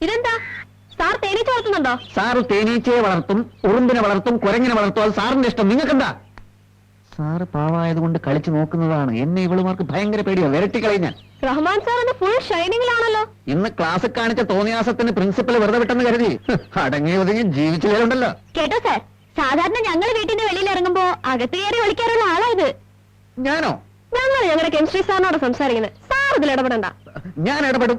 ഇതെന്താ സാർ തേനീച്ച വളർത്തുന്നുണ്ടോ? സാറ് തേനീച്ചയെ വളർത്തും, ഉറുമ്പിനെ വളർത്തും, കുരങ്ങിനെ വളർത്തും. അത് സാറിന്റെ ഇഷ്ടം. നിങ്ങൾക്കെന്താ? സാറ് പാവായതുകൊണ്ട് കളിച്ചു നോക്കുന്നതാണ്. എന്നെ ഇവളുമാർക്ക് ഭയങ്കര പേടിയാ. വിരട്ടിക്കളയും ഞാൻ. റഹ്മാൻ സാർ എന്നെ ഫുൾ ഷൈനിങ്ങിലാണല്ലോ. ഇന്ന് ക്ലാസ്സിൽ കാണിച്ച തോന്നിയാസത്തിന് പ്രിൻസിപ്പൽ വെറുതെ വിട്ടെന്ന് കരുതി അടങ്ങി ഒതുങ്ങി ജീവിച്ചു കയറുണ്ടല്ലോ. കേട്ടോ സാർ, സാധാരണ ഞങ്ങൾ വീട്ടിന്റെ വെളിയിൽ ഇറങ്ങുമ്പോ അകത്ത് കയറി വിളിക്കാറുള്ള ആളായത്. ഞാനോ? ഞങ്ങൾ ഞങ്ങളുടെ കെമിസ്ട്രി സാറിനോട് സംസാരിക്കുന്നത്. സാർ ഇതിൽ ഇടപെടണ്ട. ഞാൻ ഇടപെടും.